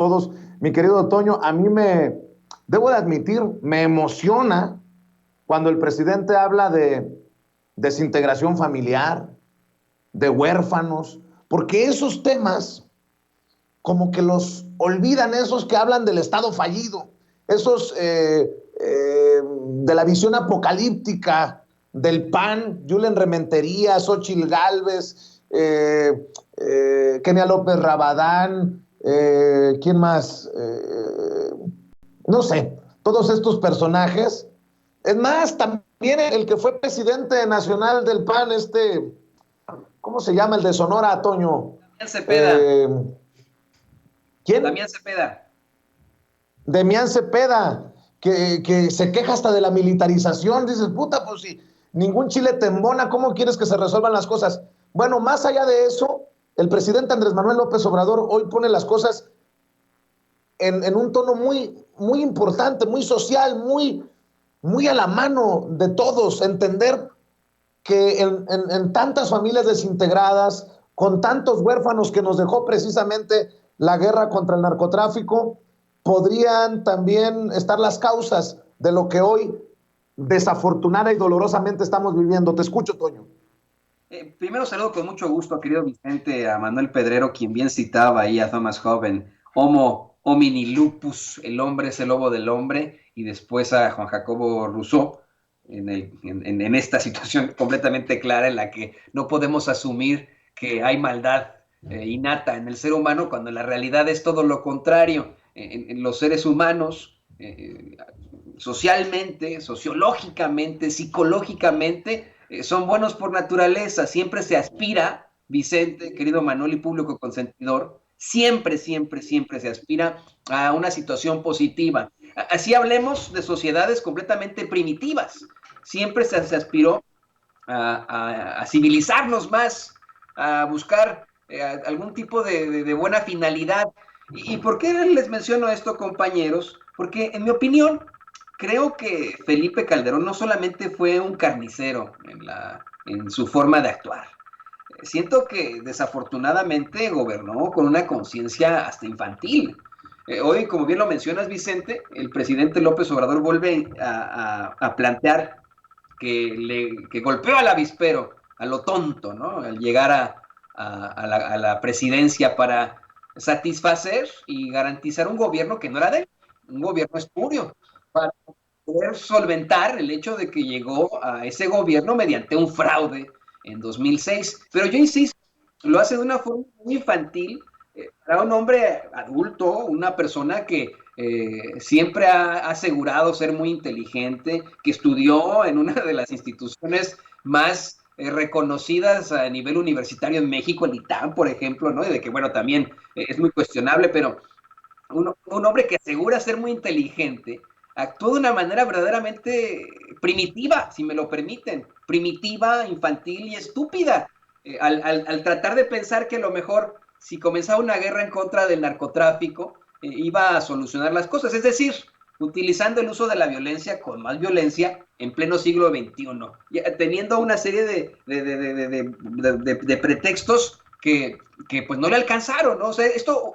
todos. Mi querido Toño, debo de admitir, me emociona cuando el presidente habla de desintegración familiar, de huérfanos, porque esos temas como que los olvidan esos que hablan del Estado fallido, esos de la visión apocalíptica del PAN, Julen Rementería, Xochitl Gálvez, Kenia López Rabadán, ¿quién más? No sé, todos estos personajes. Es más, también el que fue presidente nacional del PAN, ¿cómo se llama? El de Sonora, Toño. Damián Cepeda. ¿Quién? Damián Cepeda. Demián Cepeda, que se queja hasta de la militarización. Dices, puta, pues si ningún chile te embona, ¿cómo quieres que se resuelvan las cosas? Bueno, más allá de eso, el presidente Andrés Manuel López Obrador hoy pone las cosas en un tono muy, muy importante, muy social, muy a la mano de todos, entender que en tantas familias desintegradas, con tantos huérfanos que nos dejó precisamente la guerra contra el narcotráfico, podrían también estar las causas de lo que hoy desafortunada y dolorosamente estamos viviendo. Te escucho, Toño. Primero saludo con mucho gusto, querido Vicente, a Manuel Pedrero, quien bien citaba ahí a Thomas Hobbes, Homo homini lupus, el hombre es el lobo del hombre, y después a Juan Jacobo Rousseau, en esta situación completamente clara en la que no podemos asumir que hay maldad innata en el ser humano, cuando la realidad es todo lo contrario. En los seres humanos, socialmente, sociológicamente, psicológicamente, son buenos por naturaleza. Siempre se aspira, Vicente, querido Manuel y público consentidor, siempre, siempre, siempre se aspira a una situación positiva. Así hablemos de sociedades completamente primitivas. Siempre se aspiró a civilizarnos más, a buscar algún tipo de buena finalidad. ¿Y por qué les menciono esto, compañeros? Porque, en mi opinión, creo que Felipe Calderón no solamente fue un carnicero en su forma de actuar. Siento que desafortunadamente gobernó con una conciencia hasta infantil. Hoy, como bien lo mencionas, Vicente, el presidente López Obrador vuelve a plantear que golpeó al avispero, a lo tonto, ¿no? Al llegar a la presidencia para satisfacer y garantizar un gobierno que no era de él, un gobierno espurio, para poder solventar el hecho de que llegó a ese gobierno mediante un fraude en 2006. Pero yo insisto, lo hace de una forma muy infantil, para un hombre adulto, una persona que siempre ha asegurado ser muy inteligente, que estudió en una de las instituciones más reconocidas a nivel universitario en México, el ITAM, por ejemplo, ¿no? Y de que, bueno, también es muy cuestionable, pero un hombre que asegura ser muy inteligente, actuó de una manera verdaderamente primitiva, si me lo permiten, primitiva, infantil y estúpida, al tratar de pensar que a lo mejor si comenzaba una guerra en contra del narcotráfico, iba a solucionar las cosas, es decir, utilizando el uso de la violencia con más violencia en pleno siglo XXI, teniendo una serie de pretextos que pues no le alcanzaron, ¿no? O sea, esto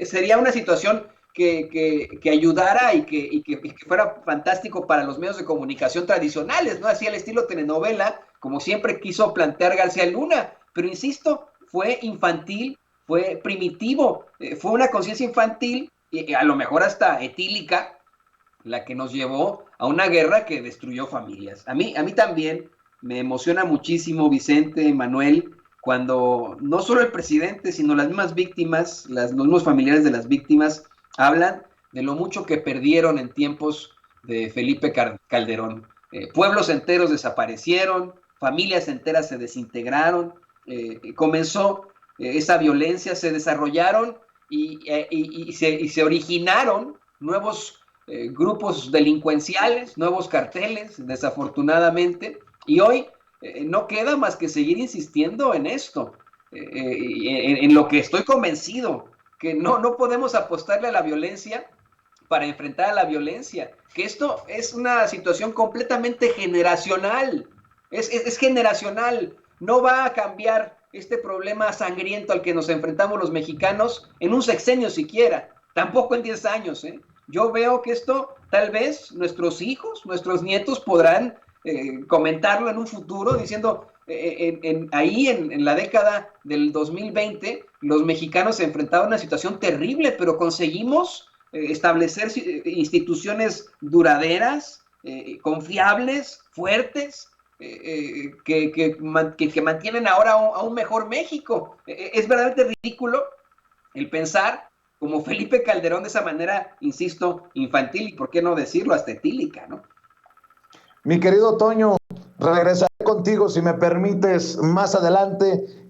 sería una situación que ayudara y que fuera fantástico para los medios de comunicación tradicionales, ¿no? Así al estilo telenovela, como siempre quiso plantear García Luna, pero insisto, fue infantil, fue primitivo, fue una conciencia infantil y a lo mejor hasta etílica, la que nos llevó a una guerra que destruyó familias. A mí también me emociona muchísimo, Vicente, Manuel, cuando no solo el presidente, sino las mismas víctimas, los mismos familiares de las víctimas, hablan de lo mucho que perdieron en tiempos de Felipe Calderón. Pueblos enteros desaparecieron, familias enteras se desintegraron, comenzó esa violencia, se desarrollaron y se originaron nuevos grupos delincuenciales, nuevos carteles, desafortunadamente, y hoy no queda más que seguir insistiendo en esto, en lo que estoy convencido, que no podemos apostarle a la violencia para enfrentar a la violencia, que esto es una situación completamente generacional, es generacional, no va a cambiar este problema sangriento al que nos enfrentamos los mexicanos en un sexenio siquiera, tampoco en 10 años. Yo veo que esto tal vez nuestros hijos, nuestros nietos podrán comentarlo en un futuro diciendo, ahí en la década del 2020 los mexicanos se enfrentaban a una situación terrible, pero conseguimos establecer instituciones duraderas, confiables, fuertes, que mantienen ahora a un mejor México. Es verdaderamente ridículo el pensar como Felipe Calderón de esa manera, insisto, infantil y por qué no decirlo, hasta etílica, ¿no? Mi querido Toño, regresaré contigo si me permites más adelante